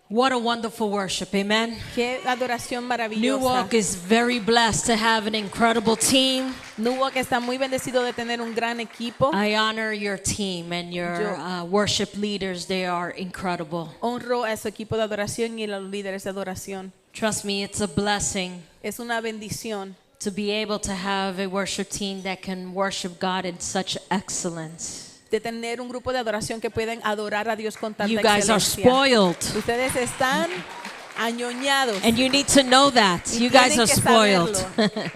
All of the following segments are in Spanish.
What a wonderful worship, amen. Qué adoración New maravillosa. Walk is very blessed to have an incredible team. New Walk está muy bendecido de tener un gran equipo. I honor your team and your worship leaders. They are incredible. Honro a su equipo de adoración y a los líderes de adoración. Trust me, it's a blessing Es una bendición to be able to have a worship team that can worship God in such excellence. de tener un grupo de adoración que pueden adorar a Dios con tanta You guys are excelencia. spoiled. Ustedes están añoñados. And you need to know that. Y You guys tienen are que spoiled. saberlo.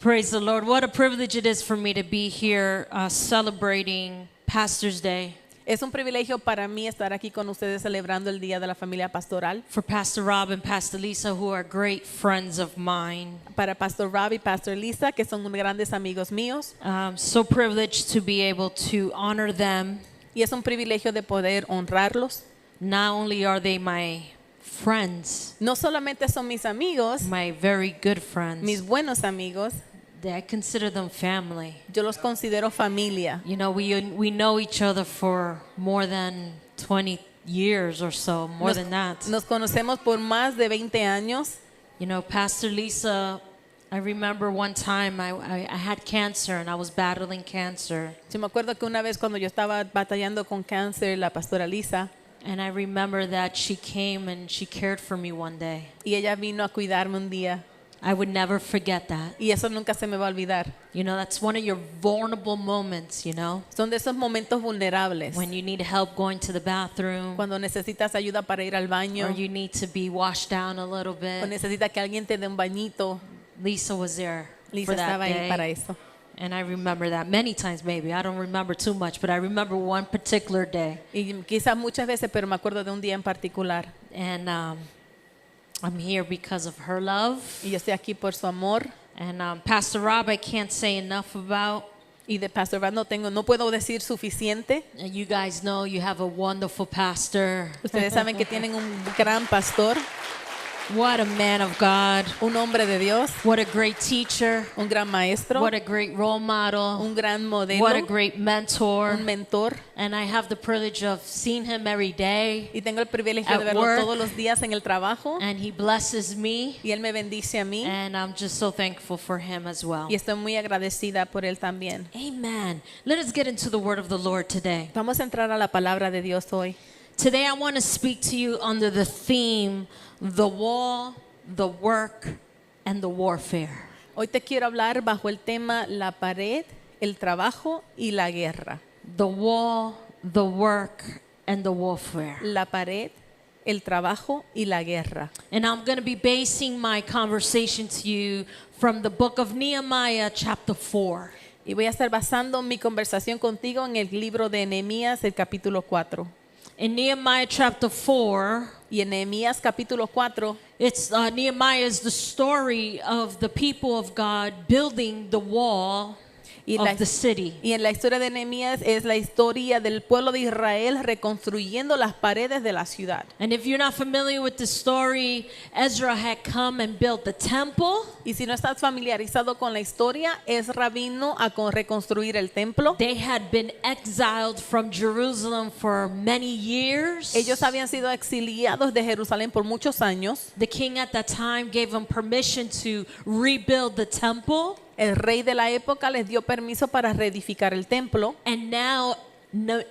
Praise the Lord. What a privilege it is for me to be here celebrating Pastor's Day. Es un privilegio para mí estar aquí con ustedes celebrando el Día de la Familia Pastoral. For Pastor Rob and Pastor Lisa, who are great friends of mine. Para Pastor Rob y Pastor Lisa, que son grandes amigos míos. So privileged to be able to honor them. Y es un privilegio de poder honrarlos. Not only are they my friends, No solamente son mis amigos, my very good friends, mis buenos amigos, I consider them family. yo los considero familia. You know, we know each other for more than 20 years or so, more than that. Nos conocemos por más de 20 años. You know, Pastor Lisa, I remember one time I had cancer and I was battling cancer. Yo me acuerdo que una vez cuando yo estaba batallando con cáncer, la pastora Lisa, And I remember that she came and she cared for me one day. y ella vino a cuidarme un día. I would never forget that. Y eso nunca se me va a olvidar. You know, that's one of your vulnerable moments, you know, Son de esos momentos vulnerables. when you need help going to the bathroom Cuando necesitas ayuda para ir al baño, or you need to be washed down a little o bit. necesitas que alguien te dé un bañito. Lisa was there Lisa for that estaba ahí para day. eso. And I remember that many times maybe. I don't remember too much, but I remember one particular day. Y quizás muchas veces, pero me acuerdo de un día en particular. And I'm here because of her love. Y yo estoy aquí por su amor. And Pastor Rob, I can't say enough about. Y de Pastor Rob no puedo decir suficiente. You guys know you have a wonderful pastor. Ustedes saben que tienen un gran pastor, What a man of God. un hombre de Dios, What a great teacher. un gran maestro, What a great role model. un gran modelo, What a great mentor. un mentor. And I have the privilege of seeing him every day. Y tengo el privilegio At de verlo work. todos los días en el trabajo. And he blesses me. Y él me bendice a mí. And I'm just so thankful for him as well. Y estoy muy agradecida por él también. Amen. Let us get into the word of the Lord today. Vamos a entrar a la palabra de Dios hoy. Today I want to speak to you under the theme, the wall, the work, and the warfare. Hoy te quiero hablar bajo el tema la pared, el trabajo y la guerra. The wall, the work, and the warfare. La pared, el trabajo y la guerra. And I'm going to be basing my conversation to you from the book of Nehemiah chapter 4. Y voy a estar basando mi conversación contigo en el libro de Nehemías, el capítulo 4. In Nehemiah chapter 4, Y en Nehemías capítulo 4, it's Nehemiah is the story of the people of God building the wall y, la- of the city. y en la historia de Nehemías es la historia del pueblo de Israel reconstruyendo las paredes de la ciudad. And if you're not familiar with the story, Ezra had come and built the temple. Y si no estás familiarizado con la historia, Ezra vino a reconstruir el templo. They had been exiled from Jerusalem for many years. Ellos habían sido exiliados de Jerusalén por muchos años. The king at that time gave them permission to rebuild the temple. El rey de la época les dio permiso para reedificar el templo. And now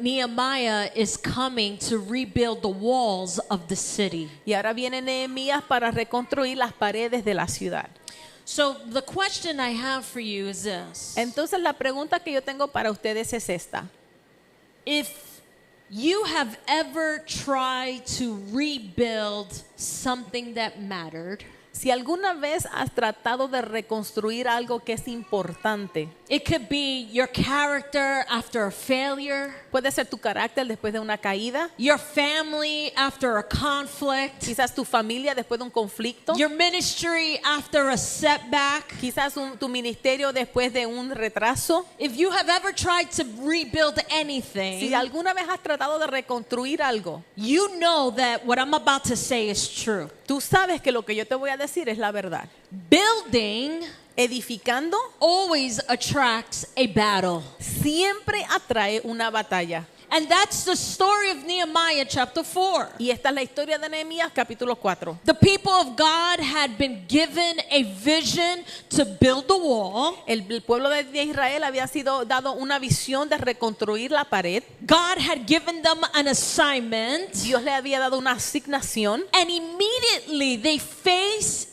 Nehemiah is coming to rebuild the walls of the city. Y ahora viene Nehemías para reconstruir las paredes de la ciudad. So the question I have for you is this. Entonces la pregunta que yo tengo para ustedes es esta. If you have ever tried to rebuild something that mattered, Si alguna vez has tratado de reconstruir algo que es importante, it could be your character after a failure, puede ser tu carácter después de una caída, your family after a conflict, quizás tu familia después de un conflicto, your ministry after a setback. quizás tu ministerio después de un retraso. If you have ever tried to rebuild Si anything, alguna vez has tratado de reconstruir algo, you know that what I'm about to say is true. tú sabes que lo que yo te voy a decir es la verdad. Building Edificando always attracts a battle. siempre atrae una batalla. And that's the story of Nehemiah chapter 4. Y esta es la historia de Nehemías capítulo 4. The people of God had been given a vision to build the wall. El pueblo de Israel había sido dado una visión de reconstruir la pared. God had given them an assignment. Dios le había dado una asignación. And immediately they face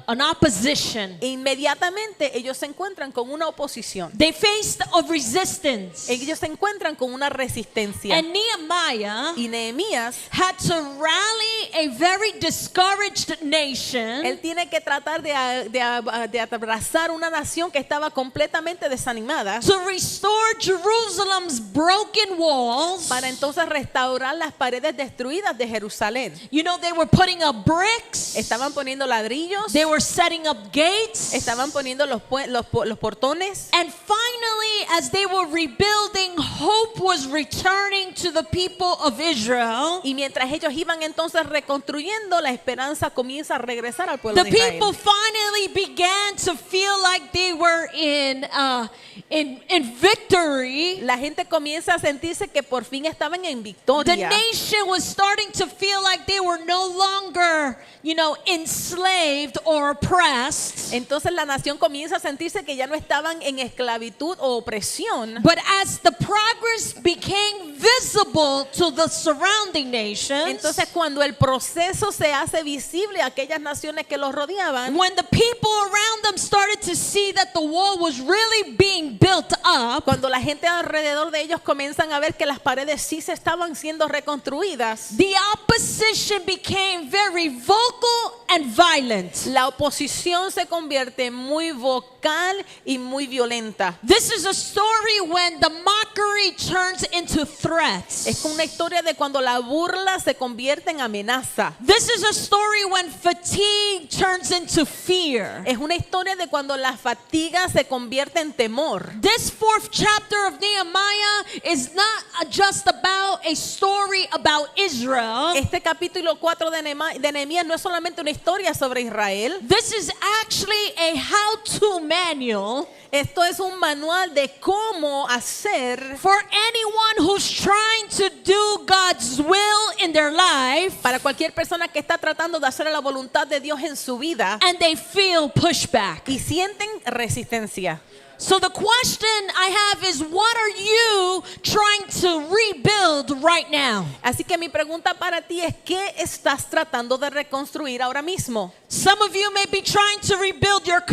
an opposition. E inmediatamente ellos se encuentran con una oposición. They faced a resistance. Ellos se encuentran con una resistencia. And Nehemiah Y Nehemías, had to rally a very discouraged nation él tiene que tratar de abrazar una nación que estaba completamente desanimada to restore Jerusalem's broken walls. para entonces restaurar las paredes destruidas de Jerusalén. You know, they were putting up bricks. Estaban poniendo ladrillos, They were setting up gates. estaban poniendo los portones. And finally, as they were rebuilding, hope was returning to the people of Israel. Y mientras ellos iban entonces reconstruyendo, la esperanza comienza a regresar al pueblo The de Israel. people finally began to feel like they were in victory. La gente comienza a sentirse que por fin estaban en The victoria. nation was starting to feel like they were no longer, enslaved or oppressed. Entonces la nación comienza a sentirse que ya no estaban en esclavitud o opresión. But as the progress became visible to the surrounding nations, Entonces cuando el proceso se hace visible a aquellas naciones que los rodeaban, when the people around them started to see that the wall was really being built up, cuando la gente alrededor de ellos comienzan a ver que las paredes sí se estaban siendo reconstruidas, the opposition became very vocal and violent. la oposición se convierte muy vocal y muy violenta. This is a story when the mockery turns into threats. Es una historia de cuando la burla se convierte en amenaza. This is a story when fatigue turns into fear. Es una historia de cuando la fatiga se convierte en temor. This fourth chapter of Nehemiah is not just about a story about Israel. Este capítulo 4 de Nehemías no es solamente una historia sobre Israel. This is actually a how-to manual Esto es un manual de cómo hacer for anyone who's trying to do God's will in their life para cualquier persona que está tratando de hacer la voluntad de Dios en su vida and they feel pushback. y sienten resistencia. So the question I have is, what are you trying to rebuild right now? Así que mi pregunta para ti es, ¿qué estás tratando de reconstruir ahora mismo? Some of you may be trying to rebuild your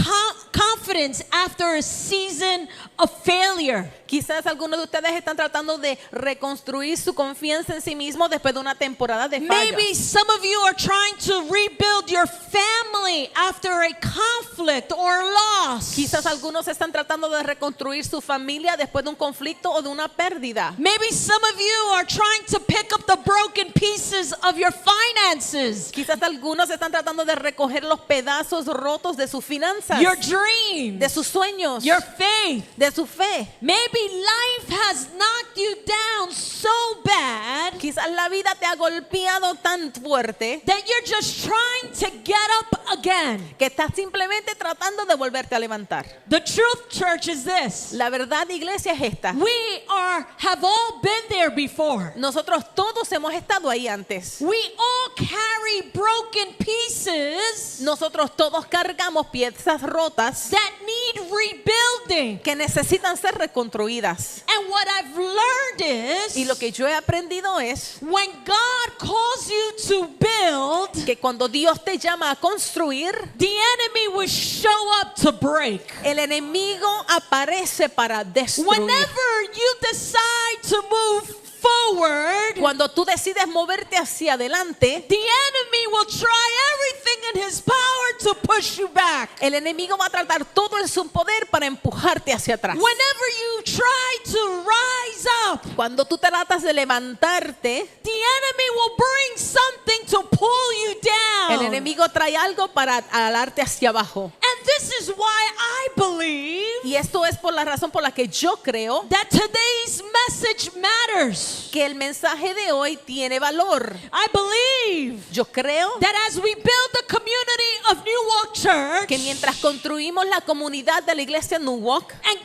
confidence after a season of failure. Quizás algunos de ustedes están tratando de reconstruir su confianza en sí mismos después de una temporada de fallas. Maybe some of you are trying to rebuild your family after a conflict or loss. Quizás algunos están tratando de reconstruir su familia después de un conflicto o de una pérdida. Maybe some of you are trying to pick up the broken pieces of your finances, Quizás algunos están tratando de recoger los pedazos rotos de sus finanzas, your dreams, de sus sueños, your faith. de su fe. Maybe life has knocked you down so bad Quizás la vida te ha golpeado tan fuerte that you're just trying to get up again. que estás simplemente tratando de volverte a levantar. The truth, church, is this. La verdad, iglesia, es esta. We have all been there before. Nosotros todos hemos estado ahí antes. We all carry broken pieces Nosotros todos cargamos piezas rotas that need rebuilding. que necesitan ser reconstruidas. And what I've learned Y lo is que yo he aprendido es when God calls you to build, que cuando Dios te llama a construir, the enemy will show up to break. el enemigo aparece para destruir. Whenever you decide to move forward, Cuando tú decides moverte hacia adelante, the enemy will try everything in his power to push you back. el enemigo va a tratar todo en su poder para empujarte hacia atrás. Whenever you try to rise up, Cuando tú tratas de levantarte, the enemy will bring something to pull you down. el enemigo trae algo para alarte hacia abajo. And this is why I believe Y esto es por la razón por la que yo creo that today's message matters. que el mensaje de hoy tiene valor. I believe Yo creo that as we build the community of New Walk Church, que mientras construimos la comunidad de la iglesia New Walk and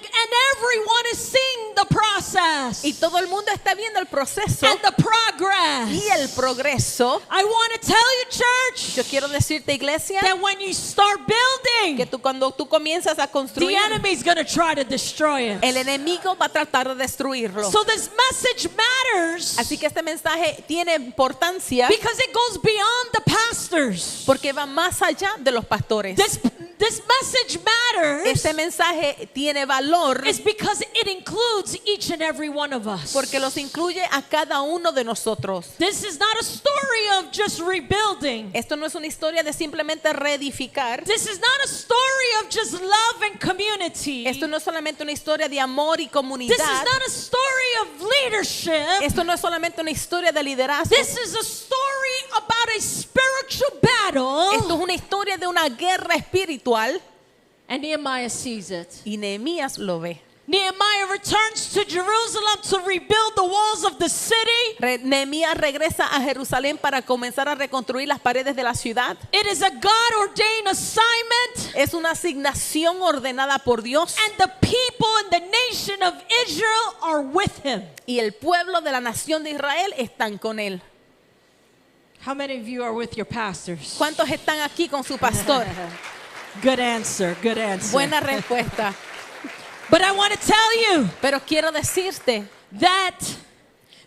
everyone is seeing the process y todo el mundo está viendo el proceso and the progress, y el progreso, I want to tell you, church, yo quiero decirte, iglesia, that when you start que building, cuando tú comienzas a the construir, enemy's going to try to destroy it. el enemigo va a tratar de destruirlo. So this message matters Así que este mensaje tiene importancia because it goes beyond the pastors. porque va más allá de los pastores. This message matters Este mensaje tiene valor is because it includes each and every one of us. porque los incluye a cada uno de nosotros. This is not a story of just rebuilding. Esto no es una historia de simplemente reedificar. This is not a story of just love and community. Esto no es solamente una historia de amor y This is comunidad. not a story of leadership. Esto no es solamente una historia de liderazgo. This is a story about a spiritual battle. Esto es una historia de una guerra espiritual And Nehemiah sees it. y Nehemías lo ve. Nehemiah returns to Jerusalem to rebuild the walls of the city. Nehemías regresa a Jerusalén para comenzar a reconstruir las paredes de la ciudad. It is a God-ordained assignment. Es una asignación ordenada por Dios And the people in the nation of Israel are with him. y el pueblo de la nación de Israel están con él. How many of you are with your pastors? ¿Cuántos están aquí con su pastor? Good answer, good answer. Buena respuesta. But I want to tell you Pero quiero decirte that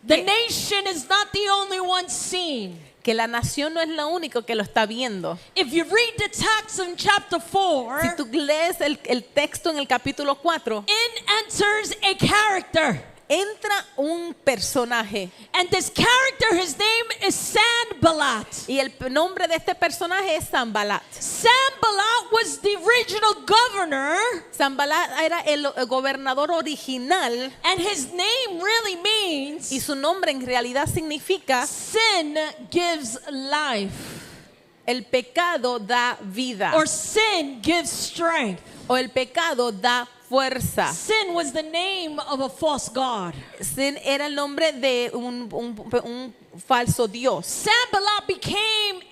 the Que- nation is not the only one seen. que la nación no es la única que lo está viendo. If you read the text in chapter 4, Si tú lees el texto en el capítulo 4, in enters a character. entra un personaje And this character, his name is Sanballat. y el nombre de este personaje es Sanbalat. Sanballat was the original governor, Sanbalat era el gobernador original and his name really means y su nombre en realidad significa sin gives life, el pecado da vida or sin gives strength. o el pecado da fuerza. Sin was the name of a false god. Sin era el nombre de un falso Dios. Sanballat became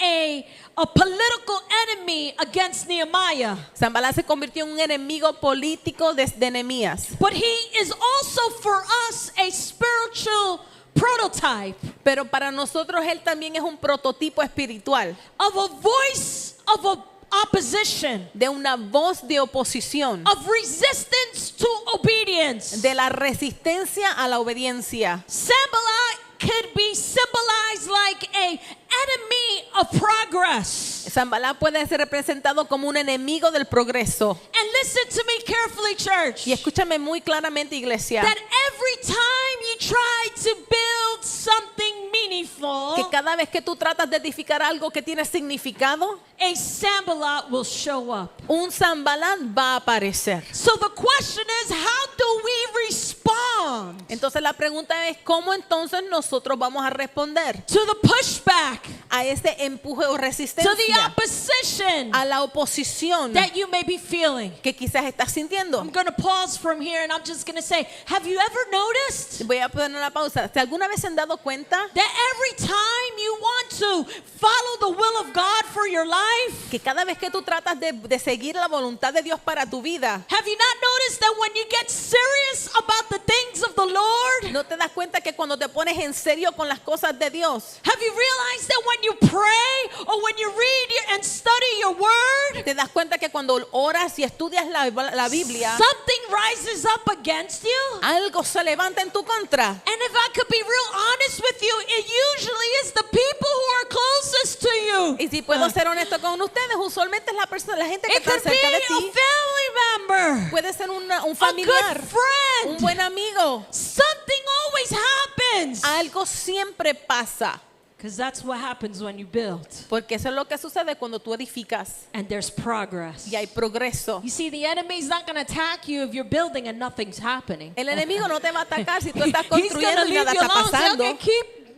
a political enemy against Nehemiah. Sanbalat se convirtió en un enemigo político de Nehemías. But he is also for us a spiritual prototype Pero para nosotros él también es un prototipo espiritual of a voice of opposition, de una voz de oposición, of resistance to obedience. de la resistencia a la obediencia. Sanballat could be symbolized like a enemy of progress. Sanbalat puede ser representado como un enemigo del progreso. And listen to me carefully, church. Y escúchame muy claramente, iglesia, That every time you try to build something meaningful, que cada vez que tú tratas de edificar algo que tiene significado, a Sanballat will show up. un Sanbalat va a aparecer. So the question is, how do we respond Entonces la pregunta es, ¿cómo entonces nosotros vamos a responder to the pushback, a ese empuje o to the resistencia, opposition a la oposición that you may be feeling? que quizás estás sintiendo? I'm going to pause from here and I'm just going to say, have you ever noticed Voy a poner una pausa. ¿Se alguna vez se han dado cuenta that every time you want to follow the will of God for your life, que cada vez que tú tratas de seguir la voluntad de Dios para tu vida, have you not noticed that when you get serious about the things of the Lord, no te das cuenta que cuando te pones en serio con las cosas de Dios, have you realized that when you pray or when you read and study your word, te das cuenta que cuando oras y estudias la Biblia, something rises up against you? algo se levanta en tu contra? And if I could be real honest with you, it usually is the people who are closest to you. Y si puedo ser honesto con ustedes, usualmente es la gente que It está could be cerca de a ti. family member, Puede ser un a familiar, good friend. un buen amigo. Something always happens. Algo siempre pasa. Because that's what happens when you build Porque eso es lo que sucede cuando tú edificas and there's progress. y hay progreso. You see, the enemy's not going to attack you if you're building and nothing's happening. El enemigo no te va a atacar si tú estás He's going to construyendo y leave nada you está alone. Say, pasando. okay, keep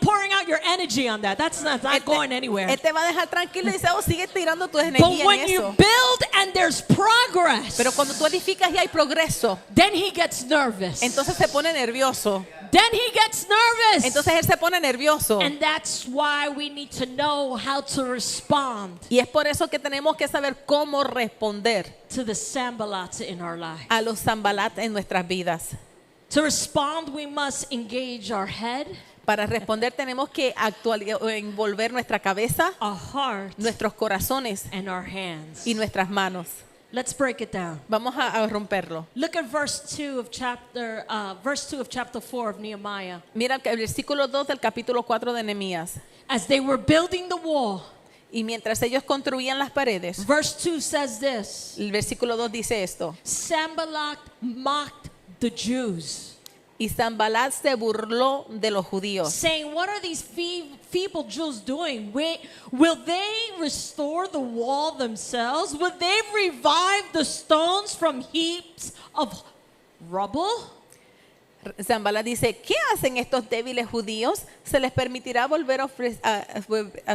pouring out your energy on that. That's not going anywhere. Él te va a dejar tranquilo y dice, oh, sigue tirando tu But energía when en you eso. build and there's progress, Pero cuando tú edificas y hay progreso, then he gets nervous. entonces se pone nervioso. Then he gets nervous. Entonces él se pone nervioso. And that's why we need to know how to respond Y es por eso que tenemos que saber cómo responder to the Sanballat in our life. a los Zambalat en nuestras vidas. To respond, we must engage our head, Para responder tenemos que envolver nuestra cabeza, our heart, nuestros corazones and our hands. y nuestras manos. Let's break it down. Vamos a romperlo. Look at verse 2 of chapter 4 of Nehemiah. Mira el versículo 2 del capítulo 4 de Nehemías. As they were building the wall, Y mientras ellos construían las paredes, verse 2 says this: el versículo 2 dice esto. Sanballat mocked the Jews, Y Zambalat se burló de los judíos, saying, "What are these feeble Jews doing? Will they restore the wall themselves? Will they revive the stones from heaps of rubble?" Zambalat dice, ¿qué hacen estos débiles judíos? ¿Se les permitirá volver a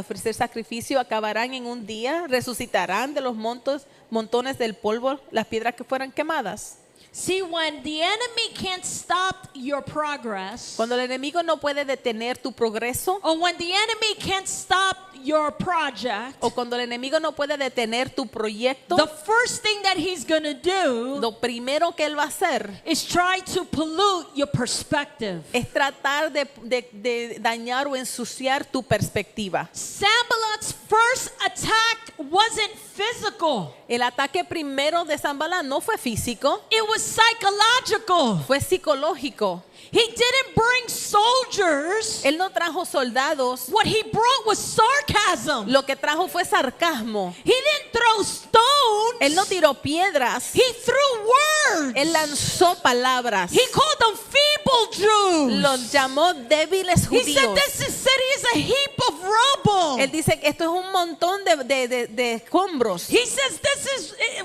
ofrecer sacrificio? ¿Acabarán en un día? ¿Resucitarán de los montones del polvo las piedras que fueran quemadas? See, when the enemy can't stop your progress, Cuando el enemigo no puede detener tu progreso, or when the enemy can't stop your project, o cuando el enemigo no puede detener tu proyecto, the first thing that he's going to do lo primero que él va a hacer is try to pollute your perspective. es tratar de dañar o ensuciar tu perspectiva. Sanballat's first attack wasn't physical. El ataque primero de Zambalat no fue físico, It was psychological. fue psicológico. He didn't bring soldiers. Él no trajo soldados, What he brought was sarcasm. lo que trajo fue sarcasmo. He didn't throw stones. Él no tiró piedras, He threw words. él lanzó palabras. He called them feeble Jews. Los llamó débiles He said judíos. this city is a heap of rubble. Él dice que esto es un montón de escombros. He says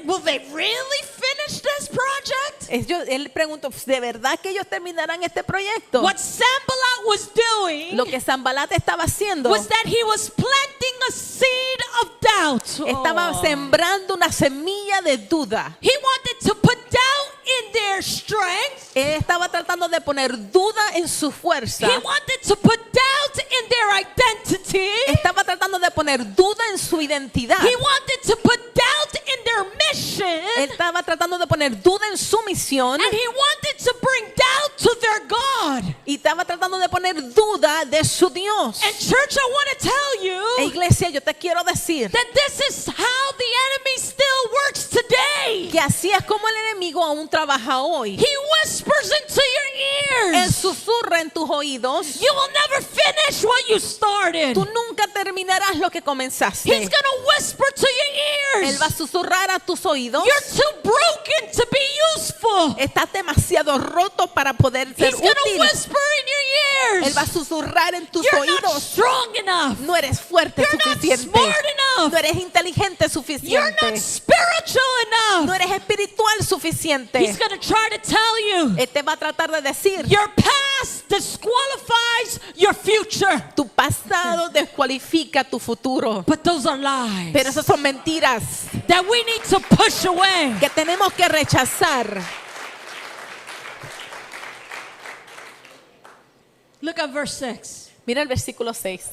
will they really finish this project? Él preguntó, ¿de verdad que ellos terminarán este proyecto? What Sanballat was doing Lo que Zambalat estaba haciendo, was that he was planting a seed of doubt. estaba Oh. sembrando una semilla de duda. He wanted to put doubt in their strength. Él estaba tratando de poner duda en su fuerza. He wanted to put doubt in their identity. Estaba tratando de poner duda en su identidad. He wanted to put doubt in their mission. Él estaba tratando de poner duda en su misión. And he wanted to bring doubt to their God. Y estaba tratando de poner duda de su Dios. And church, I want to tell you Iglesia, yo te quiero decir that this is how the enemy still works today. que así es como el enemigo aún trabaja hoy. He whispers into your Él ears. susurra en tus oídos. You will never finish what you started. Tú nunca terminarás lo que comenzaste. He's going to whisper to your Él ears. va a susurrar a tus oídos. You're too broken to be useful. Estás demasiado roto para poder ser He's going to útil. whisper in your Él va a ears. susurrar en tus You're not oídos. strong enough. No eres fuerte You're not suficiente. smart enough. No eres inteligente You're suficiente. not spiritual No enough. eres espiritual suficiente. He's going to try to tell you Él te va a tratar de decir, your past disqualifies your future. tu pasado descualifica tu futuro. But those are lies Pero esas son mentiras that we need to push away. que tenemos que rechazar. Look at verse 6. Mira el versículo 6.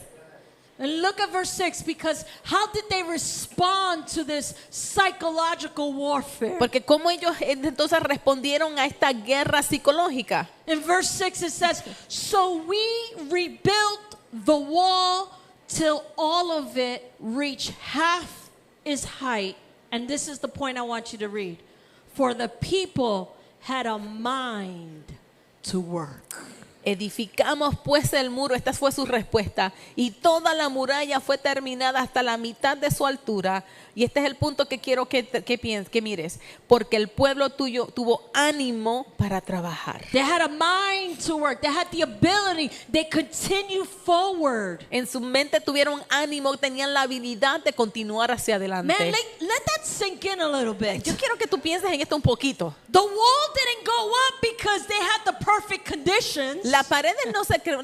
And look at verse 6, because how did they respond to this psychological warfare? Porque cómo ellos entonces respondieron a esta guerra psicológica. In verse 6 it says, "So we rebuilt the wall till all of it reached half its height." And this is the point I want you to read. For the people had a mind to work. Edificamos pues el muro, esta fue su respuesta, y toda la muralla fue terminada hasta la mitad de su altura. Y este es el punto que quiero que mires, porque el pueblo tuyo tuvo ánimo para trabajar. They had a mind to work. They had the ability. They continued forward. En su mente tuvieron ánimo, tenían la habilidad de continuar hacia adelante. Man, let that sink in a little bit. Yo quiero que tú pienses en esto un poquito. The wall didn't go up because they had the perfect conditions. Las paredes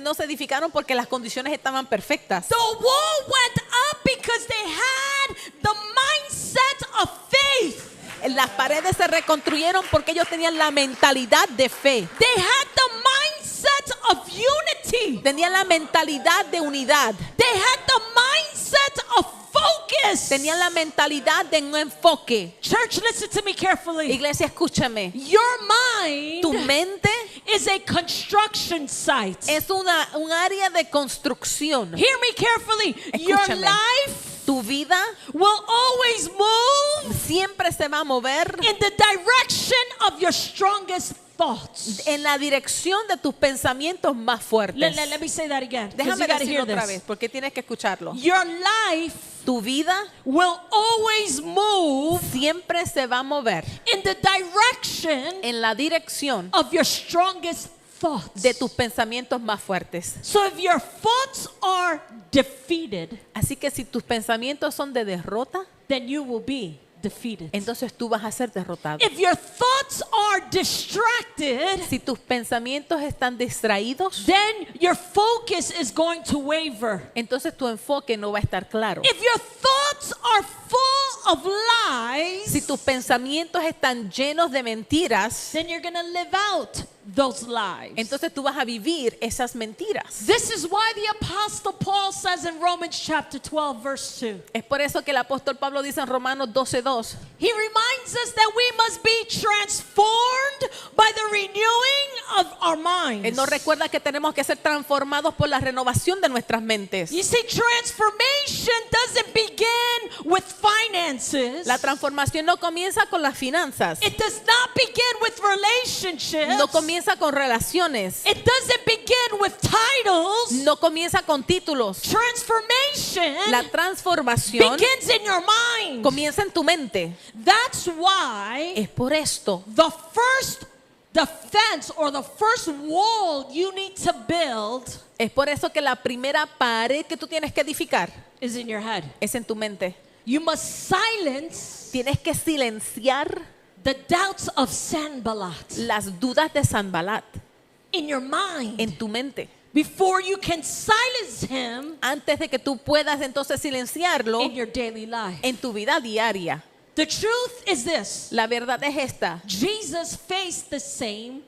no se edificaron porque las condiciones estaban perfectas. The wall went up because they had the mindset of faith. Las paredes se reconstruyeron porque ellos tenían la mentalidad de fe. They had the mindset of unity. Tenían la mentalidad de unidad. They had the mindset of focus. Tenían la mentalidad de un enfoque. Church, listen to me carefully. Iglesia, escúchame. Your mind Tu mente is a construction site. es un área de construcción. Hear me carefully. Your Escúchame. life Tu vida will always move siempre se va a mover in the direction of your strongest thoughts. en la dirección de tus pensamientos más fuertes. Let me say that again. 'Cause you Déjame gotta decirlo hear otra this. vez porque tienes que escucharlo. Your life Tu vida will always move siempre se va a mover in the direction en la dirección of your strongest thoughts. de tus pensamientos más fuertes. So if your thoughts are defeated, Así que si tus pensamientos son de derrota, then you will be defeated. entonces tú vas a ser derrotado. If your thoughts are distracted, Si tus pensamientos están distraídos, then your focus is going to waver. entonces tu enfoque no va a estar claro. If your thoughts are full of Si lies, tus pensamientos están llenos de mentiras, then you're going to live out those lies. entonces tú vas a vivir esas mentiras. This is why the Apostle Paul says in Romans chapter 12, verse 2, Es por eso que el apóstol Pablo dice en Romanos 12:2, he reminds us that we must be transformed by the renewing of our él minds. nos recuerda que tenemos que ser transformados por la renovación de nuestras mentes. You see, transformation doesn't begin with finances. La transformación no comienza con las finanzas, It does not begin with relationships. no comienza con relaciones, It doesn't begin with titles. no comienza con títulos. Transformation La transformación begins in your mind. comienza en tu mente. That's why Es por esto the first defense or the first wall you need to build Es por eso que la primera pared que tú tienes que edificar is in your head. es en tu mente. You must silence Tienes que silenciar the doubts of Sanballat las dudas de Sanbalat in your mind en tu mente. before you can silence him Antes de que tú puedas entonces silenciarlo in your daily life. en tu vida diaria. The truth is this. La verdad es esta. Jesus faced the same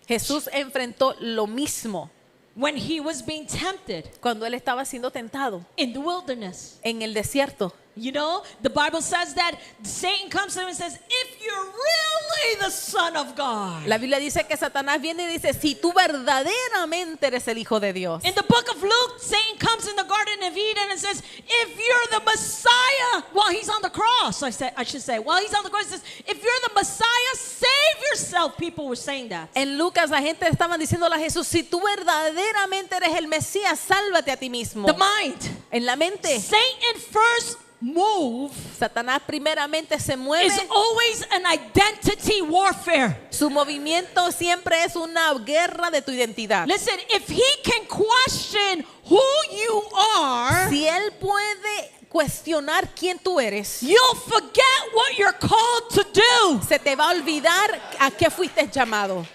Jesús enfrentó lo mismo when he was being tempted cuando él estaba siendo tentado in the wilderness. en el desierto. You know, the Bible says that Satan comes to him and says, if you're really the Son of God. La Biblia dice que Satanás viene y dice, si tú verdaderamente eres el Hijo de Dios. In the book of Luke, Satan comes in the Garden of Eden and says, if you're the Messiah, while he's on the cross, I should say, while he's on the cross, he says, if you're the Messiah, save yourself. People were saying that. En Lucas la gente estaba diciéndole a Jesús, si tú verdaderamente eres el Mesías, sálvate a ti mismo. The mind. En la mente, Satan first move Satanás primeramente se mueve. is always an identity warfare. Su movimiento siempre es una guerra de tu identidad. Listen, if he can question who you are, Si él puede cuestionar quién tú eres, you'll forget what you're called to do. se te va a olvidar a qué fuiste llamado.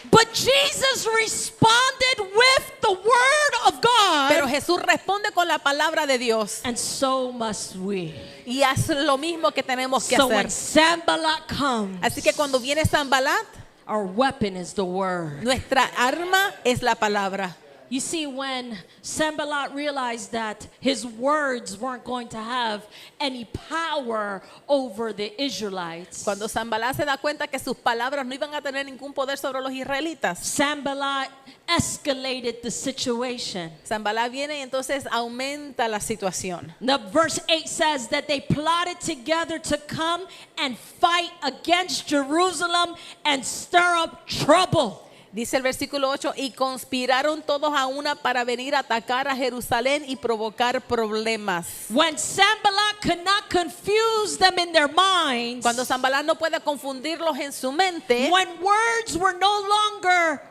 But Jesus responded with the word of Pero God, Jesús responde con la palabra de Dios. and so must we. Y haz lo mismo que tenemos que So when hacer. Sanballat comes, Así que cuando viene Sanbalat, our weapon is the word. nuestra arma es la palabra. You see, when Sanballat realized that his words weren't going to have any power over the Israelites, Cuando Sanbalat se da cuenta que sus palabras no iban a tener ningún poder sobre los israelitas, Sanballat escalated the situation. Sanbalat viene y entonces aumenta la situación. The verse 8 says that they plotted together to come and fight against Jerusalem and stir up trouble. Dice el versículo 8, y conspiraron todos a una para venir a atacar a Jerusalén y provocar problemas. When Sanballat could not confuse them in their minds, Cuando Sanbalat no puede confundirlos en su mente, when words were no longer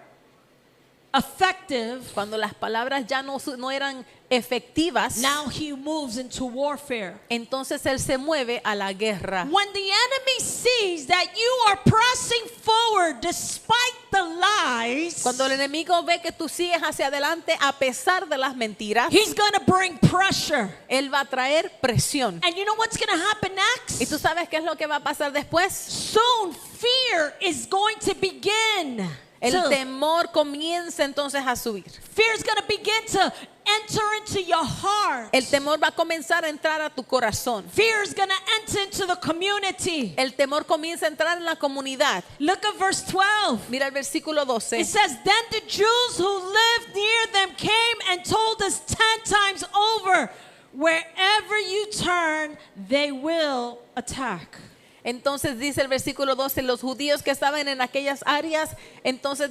effective, cuando las palabras ya no eran efectivas, now he moves into warfare. entonces él se mueve a la guerra. When the enemy sees that you are pressing forward despite the lies, Cuando el enemigo ve que tú sigues hacia adelante a pesar de las mentiras, he's going to bring pressure. él va a traer presión. And you know what's going to happen next? ¿Y tú sabes qué es lo que va a pasar después? Soon fear is going to begin. El to- temor comienza entonces a subir. Fear is going to begin to enter into your heart. El temor va a comenzar a entrar a tu corazón. Fear is going to enter into the community. El temor comienza a entrar en la comunidad. Look at verse 12. Mira el versículo 12. It says, then the Jews who lived near them came and told us 10 times over, wherever you turn, they will attack. Entonces dice el versículo 12, los judíos que estaban en aquellas áreas, entonces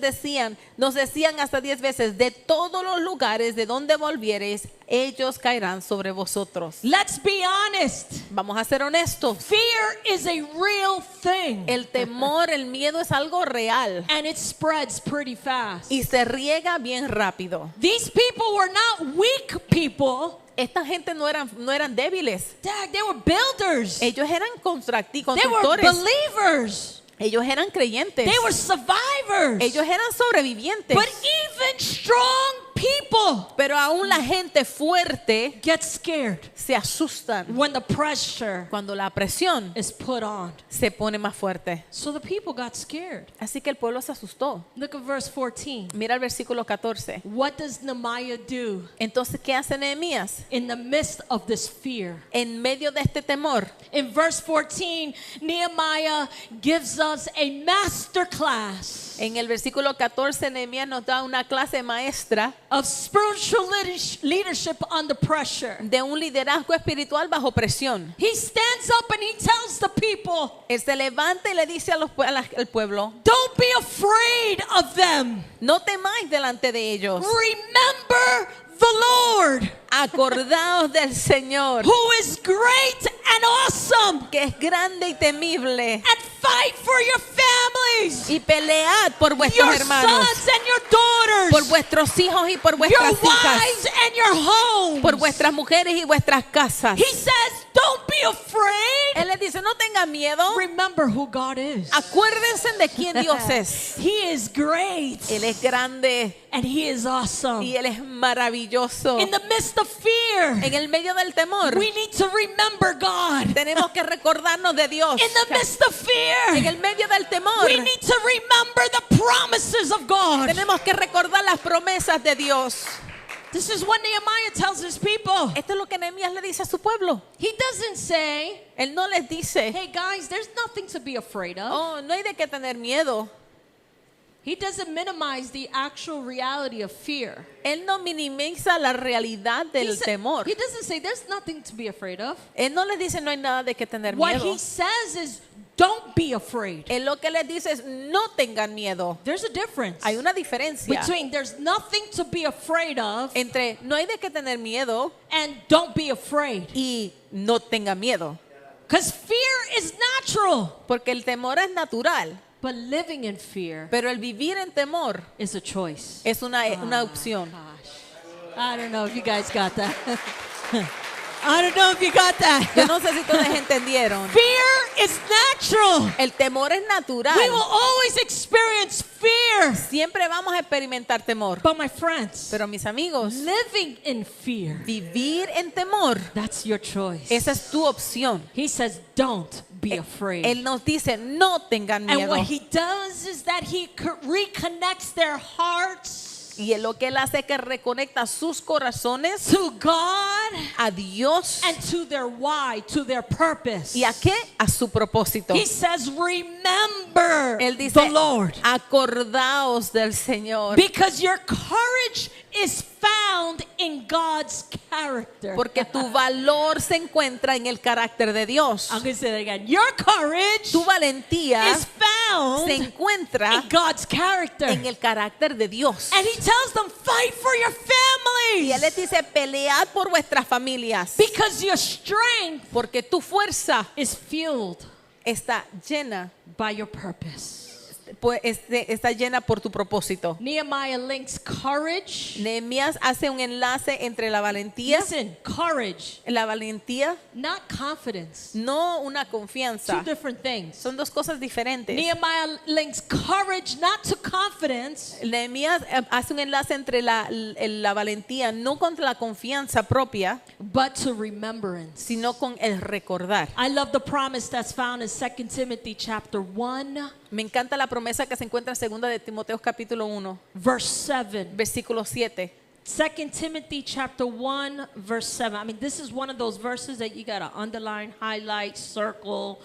nos decían hasta 10 veces, de todos los lugares de donde volviereis, ellos caerán sobre vosotros. Let's be honest. Vamos a ser honestos. Fear is a real thing. El temor, el miedo es algo real And it spreads pretty fast. y se riega bien rápido. These people were not weak people. Esta gente no eran débiles. Dad, they were builders. Ellos eran They were constructores. believers. Ellos eran creyentes. They were survivors. Ellos eran sobrevivientes. But even strong people Pero aún la gente fuerte get scared se asustan when the pressure cuando la presión is put on. se pone más fuerte. So the people got scared. Así que el pueblo se asustó. Look at verse 14. Mira el versículo 14. What does Nehemiah do Entonces, ¿qué hace Nehemías? in the midst of this fear? En medio de este temor, In verse 14, Nehemiah gives us a master class en el versículo 14, Nehemías nos da una clase maestra of spiritual leadership under pressure. de un liderazgo espiritual bajo presión. He stands up and he tells the people, Él se levanta y le dice al pueblo, don't be afraid of them. no temáis delante de ellos. Remember the Lord, Acordaos del Señor, who is great and awesome, que es grande y temible, and fight for your families, y pelead por your vuestros hermanos, sons and your daughters, por vuestros hijos y por your vuestras hijas, wives and your homes. por vuestras mujeres y vuestras casas. He says, don't be afraid. Él les dice, no tengan miedo, Remember who God is. acuérdense de quién Dios es. He is great Él es grande and he is awesome. y Él es maravilloso. In the midst of fear, En el medio del temor, we need to remember God. tenemos que recordarnos de Dios. In the midst of En fear, el medio del temor, we need to remember the promises of God. tenemos que recordar las promesas de Dios. This is what Nehemiah tells his people. Esto es lo que Nehemías le dice a su pueblo. He doesn't say, Él no les dice, hey guys, there's nothing to be afraid of. oh, no hay de qué tener miedo. He doesn't minimize the actual reality of fear. Él no minimiza la realidad del temor. He doesn't say there's nothing to be afraid of. Él no les dice no hay nada de qué tener What miedo. he says is, don't be afraid. Él lo que les dice es no tengan miedo. There's a difference Hay una diferencia between there's nothing to be afraid of entre no hay de qué tener miedo and don't be afraid. y no tengan miedo. Because fear is natural, Porque el temor es natural, but living in fear pero el vivir en temor is a choice. es una opción. Gosh, I don't know if you guys got that. I don't know if you got that. Yo no sé si todos entendieron. Fear is natural. El temor es natural. We will always experience fear. Siempre vamos a experimentar temor. But my friends, Pero mis amigos, living in fear, vivir en temor, that's your choice. esa es tu opción. He says, don't be afraid. Él nos dice, no tengan And miedo. what he does is that he reconnects their hearts Y lo que él hace es que reconecta sus corazones to God a Dios. and to their why, to their purpose. ¿Y a qué? A su propósito. He says, remember Él dice, the Lord. acordaos del Señor. Because your courage is found in God's character. Porque tu valor se encuentra en el carácter de Dios. I'm going to say that again. Your courage Tu valentía is found se encuentra in God's character. en el carácter de Dios. And he tells them, fight for your Y Él les families. dice, pelead por vuestras familias. Because your strength Porque tu fuerza is fueled está llena, by your purpose. pues, está llena por tu propósito. Nehemiah links courage. Nehemías hace un enlace entre la valentía, Listen, courage, not confidence. no una Two confianza. different things. Son dos cosas diferentes. Nehemiah links courage not to confidence, Nehemías hace un enlace entre la valentía, no contra la confianza propia, but to remembrance. sino con el recordar. I love the promise that's found in 2 Timothy chapter 1, Me encanta la promesa que se encuentra en 2 de Timoteo capítulo 1, verse 7. versículo 7. 2 Timothy chapter 1 verse 7. I mean, this is one of those verses that you got to underline, highlight, circle,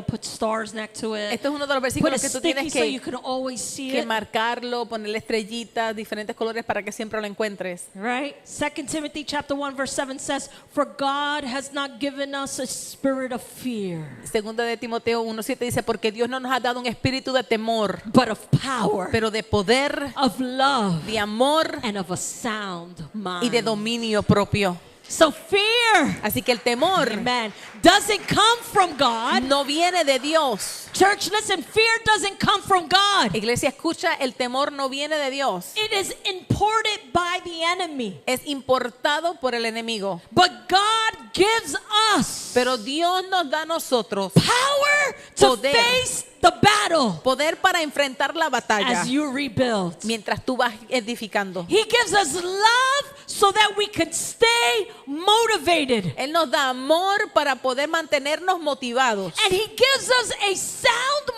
put stars next to it. Esto es uno de los Put a versículos que tú sticky tienes so you que can always see it. marcarlo, ponerle estrellitas, diferentes colores para que siempre lo encuentres. Right? 2 Timothy chapter 1 verse 7 says, "For God has not given us a spirit of fear, 2 de Timoteo 1:7 dice, porque Dios no nos ha dado un espíritu de temor, but of power, pero de poder, of love, de amor and of a sound mind." y de dominio propio. So fear, Así que el temor amen, doesn't come from God. no viene de Dios. Church, listen, fear doesn't come from God. Iglesia, escucha, el temor no viene de Dios. It is imported by the enemy. Es importado por el enemigo. But God gives us Pero Dios nos da a nosotros power to Poder. face the battle poder para enfrentar la batalla as you rebuild. mientras tú vas edificando. He gives us love so that we can stay motivated. Él nos da amor para poder mantenernos motivados. And He gives us a sound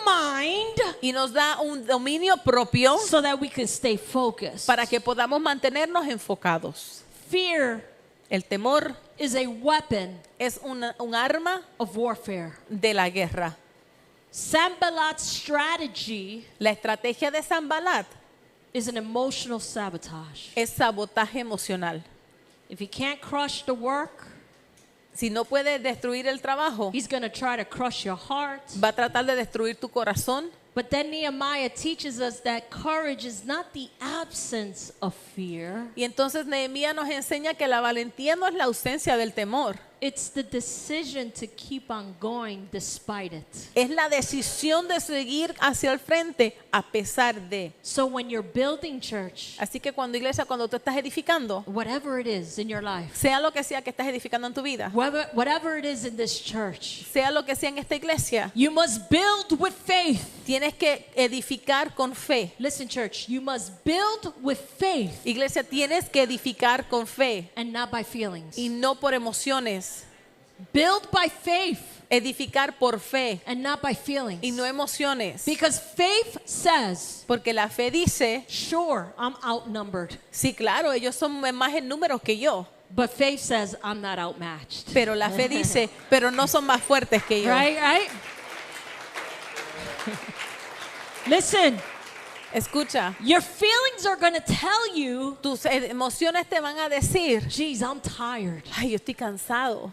mind Y nos da un dominio propio so that we can stay focused. para que podamos mantenernos enfocados. Fear El temor is a weapon es un arma of warfare. de la guerra. Sanballat's strategy La estrategia de Sanbalat is an emotional sabotage. es sabotaje emocional. If he can't crush the work, Si no puede destruir el trabajo, he's going to try to crush your heart. va a tratar de destruir tu corazón. But then Nehemiah teaches us that courage is not the absence of fear. Y entonces Nehemías nos enseña que la valentía no es la ausencia del temor, It's the decision to keep on going despite it. es la decisión de seguir hacia el frente a pesar de. So when you're building church, Así que cuando tú estás edificando, whatever it is in your life, sea lo que sea que estás edificando en tu vida, whatever it is in this church, sea lo que sea en esta iglesia, you must build with faith. tienes que edificar con fe. Listen, church, you must build with faith Iglesia, tienes que edificar con fe and not by feelings. y no por emociones. Build by faith Edificar por fe and not by feelings. y no emociones. Because faith says, Porque la fe dice, sure, I'm outnumbered. sí, claro, ellos son más en números que yo. But faith says, I'm not outmatched. Pero la fe dice, pero no son más fuertes que yo. Right? Listen, Escucha, your feelings are going to tell you, tus emociones te van a decir, geez, I'm tired. ay, yo estoy cansado.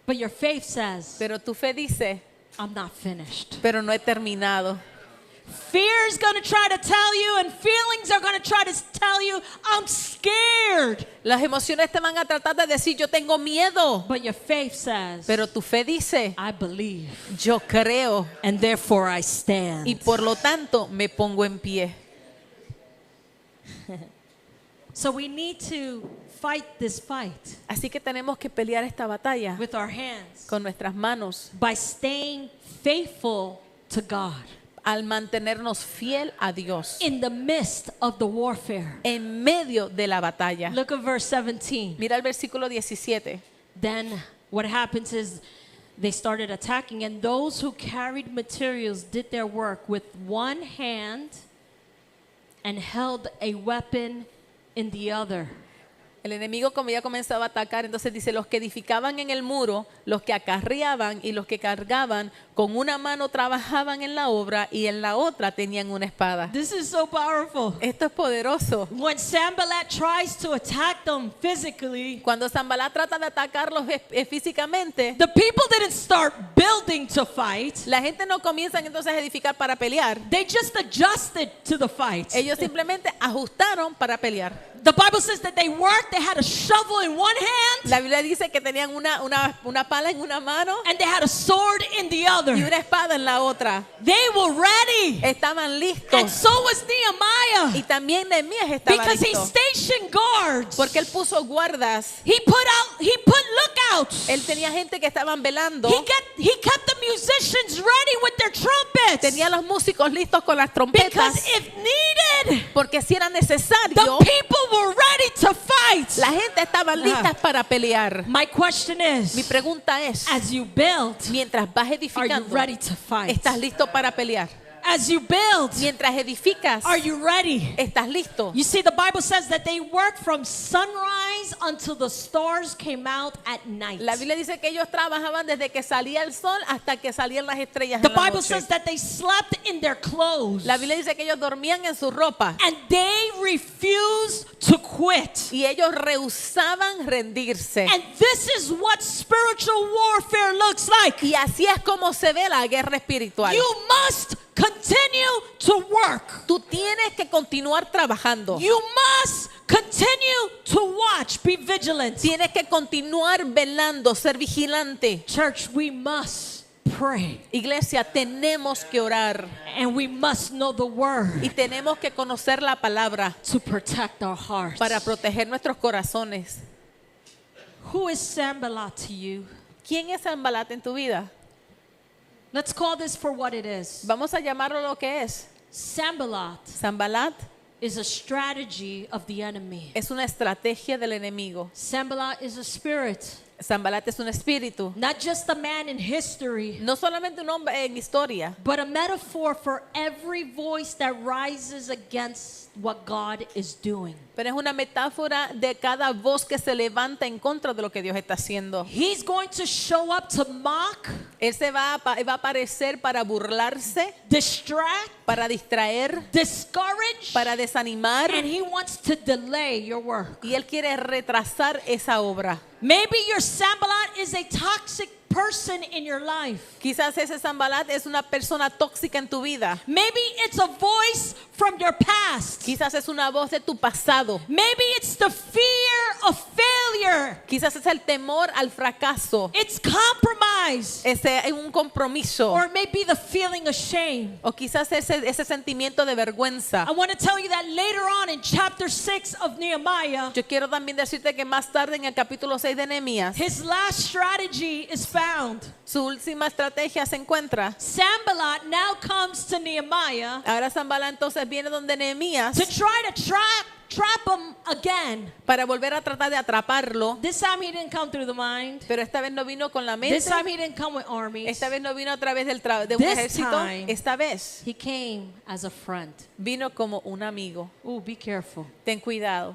But your faith says, Pero tu fe dice, I'm not finished. pero no he terminado. Fear is going to try to tell you, and feelings are going to try to tell you, I'm scared. Las emociones te van a tratar de decir, yo tengo miedo. But your faith says, Pero tu fe dice, I believe, yo creo and therefore I stand. y por lo tanto me pongo en pie. So we need to fight this fight Así que tenemos que pelear esta batalla with our hands con nuestras manos by staying faithful to God al mantenernos fiel a Dios in the midst of the warfare. en medio de la batalla. Look at verse 17. Mira el versículo 17. Then what happens is they started attacking, and those who carried materials did their work with one hand and held a weapon in the other. El enemigo como ya comenzaba a atacar, entonces dice, los que edificaban en el muro, los que acarreaban y los que cargaban, con una mano trabajaban en la obra y en la otra tenían una espada. This is so powerful. Esto es poderoso. When Sanballat tries to attack them physically, Cuando Sanballat trata de atacarlos físicamente, the people didn't start building to fight. la gente no comienza entonces a edificar para pelear. They just adjusted to the fight. Ellos simplemente ajustaron para pelear. The Bible says that they worked, they had a shovel in one hand, La Biblia dice que tenían una pala en una mano and they had a sword in the y other. una espada en la otra. They were ready. Estaban And listos. so was Nehemiah. Y también Nehemías estaba Because he listo. stationed guards. Porque él puso guardas. He put lookouts. Él tenía gente que estaban velando. He kept the musicians ready with their trumpets. Tenía a los músicos listos con las Because trompetas. if needed, Porque si era the necesario, people were ready to fight. la gente estaba lista para pelear. My question Mi is, pregunta es, as you build, mientras vas are you edificando, ready to fight? ¿estás listo para pelear? As you build, Mientras edificas, are you ready? ¿estás listo? You see, the Bible says that they worked from sunrise until the stars came out at night. La Biblia dice que ellos trabajaban desde que salía el sol hasta que salían las estrellas The en la Bible noche. says that they slept in their clothes. La Biblia dice que ellos dormían en su ropa And they refused to quit. y ellos rehusaban rendirse. And this is what spiritual warfare looks like. Y así es como se ve la guerra espiritual. You must continue to work. Tú tienes que continuar trabajando. You must continue to watch. Be vigilant. Tienes que continuar velando, ser vigilante. Church, we must pray. Iglesia, tenemos que orar And we must know the word y tenemos que conocer la palabra to protect our hearts. para proteger nuestros corazones. Who is Sanballat to you? ¿Quién es Sanbalat en tu vida? Let's call this for what it is. Vamos a llamarlo lo que es. Sanballat Sanbalat is a strategy of the enemy. es una estrategia del enemigo. Sanballat is a spirit, Sanbalat es un espíritu. not just a man in history, No solamente un hombre en historia, but a metaphor for every voice that rises against what God is doing. pero es una metáfora de cada voz que se levanta en contra de lo que Dios está haciendo. He's going to show up to mock, Él va a aparecer para burlarse, distract, para distraer, discourage, para desanimar, and he wants to delay your work. y Él quiere retrasar esa obra. Maybe your Sanballat is a toxic person in your life. Quizás ese Sanbalat es una persona tóxica en tu vida. Maybe it's a voice from your past. Quizás es una voz de tu pasado. Maybe it's the fear of failure. Quizás es el temor al fracaso. It's compromise. Es un compromiso. Or maybe the feeling of shame. O quizás ese sentimiento de vergüenza. I want to tell you that later on in chapter 6 of Nehemiah, Yo quiero también decirte que más tarde en el capítulo 6 de Nehemías, his last strategy is found. su última estrategia se encuentra. Sanballat now comes to Nehemiah Ahora Sanbalat entonces viene donde Nehemías to try to trap him again. para volver a tratar de atraparlo. This time he didn't come through the mind. Pero esta vez no vino con la This mente. time he didn't come with armies. Esta vez no vino a través de un This ejército. time- Esta vez He came as a friend. vino como un amigo. Ooh, be careful. Ten cuidado.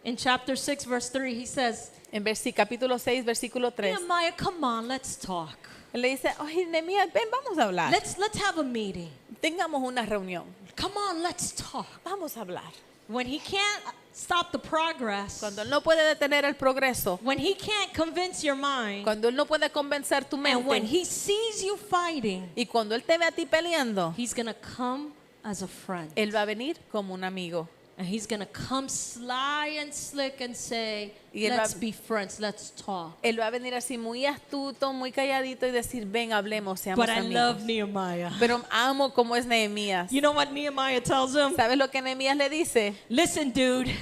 In chapter 6, verse 3, he says, En capítulo 6, versículo 3. Nehemiah, come on, let's talk. Él le dice, oye, Nehemías, ven, vamos a hablar. Let's have a meeting. Tengamos una reunión. Come on, let's talk. Vamos a hablar. When he can't stop the progress, Cuando él no puede detener el progreso, when he can't convince your mind, cuando él no puede convencer tu and when mente, he sees you fighting, y cuando él te ve a ti peleando, he's going to come as a friend. él va a venir como un amigo. And he's going to come sly and slick and say, Y él va- let's be friends, let's talk. Él va a venir así muy astuto, muy calladito y decir, ven, hablemos, seamos But I amigos. love Nehemiah. Pero amo como es Nehemías. You know what Nehemiah tells him? ¿Sabes lo que Nehemías le dice? Listen, dude,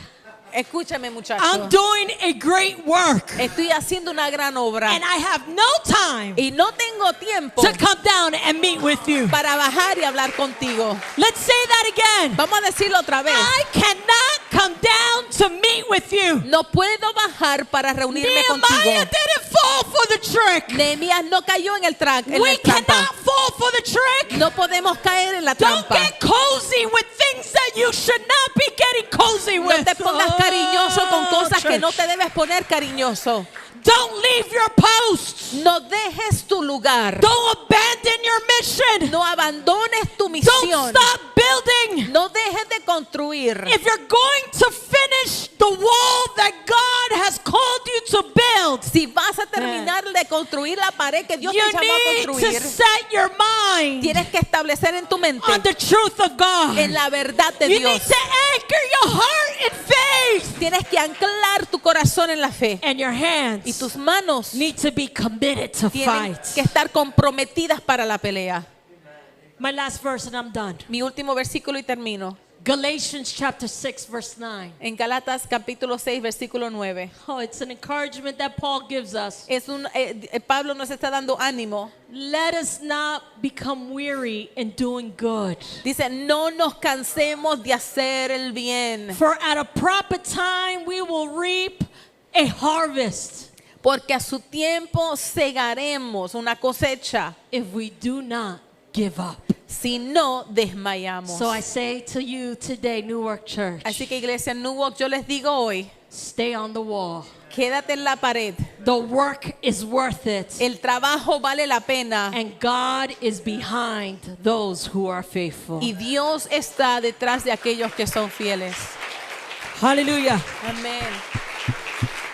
Escúchame, muchacho. I'm doing a great work. Estoy haciendo una gran obra And I have no time y no tengo tiempo to come down and meet with you. para bajar y hablar contigo. Let's say that again. Vamos a decirlo otra vez. I cannot come down to meet with you. No puedo bajar para reunirme Nehemiah contigo. didn't fall for the trick. Nehemías no cayó en el We trampa. cannot fall for the trick. No podemos caer en la Don't trampa. get cozy with things that you should not be getting cozy No with. te pongas cariñoso con cosas que church. no te debes poner cariñoso. Don't leave your posts. No dejes tu lugar. Don't abandon your mission. No abandones tu Don't misión. stop building. No dejes de construir. If you're going to finish the wall that God has called you to build, Si vas a terminar de de construir la pared que Dios you te llamó a need to construir, set your mind tienes que establecer en tu mente on the truth of God. en la verdad de You Dios. need to anchor your heart in faith. Tienes que anclar tu corazón en la fe. And your Y hands tus manos need to be committed to tienen fight. que estar comprometidas para la pelea. My last verse and I'm done. Mi último versículo y termino. Galatians chapter 6 verse 9. En Gálatas capítulo 6 versículo 9. Oh, it's an encouragement that Paul gives us. Pablo nos está dando ánimo. Let us not become weary in doing good. Dice, no nos cansemos de hacer el bien, For at a proper time we will reap a harvest porque a su tiempo segaremos una cosecha if we do not give up. si no desmayamos. So I say to you today, Newark Church, Así que iglesia Newark, yo les digo hoy, stay on the wall. quédate en la pared. The work is worth it. El trabajo vale la pena And God is behind those who are faithful. y Dios está detrás de aquellos que son fieles. Hallelujah. Amén.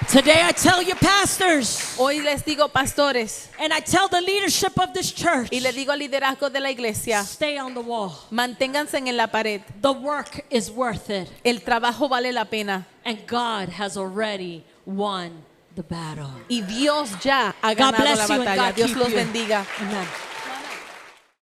Today I tell you, pastors, Hoy les digo, pastores, and I tell the leadership of this church, y les digo al liderazgo de la iglesia, stay on the wall. manténganse en la pared. The work is worth it. El trabajo vale la pena And God has already won the battle. y Dios ya ha God ganado la bless you and batalla. God Dios keep los you. bendiga. Amen.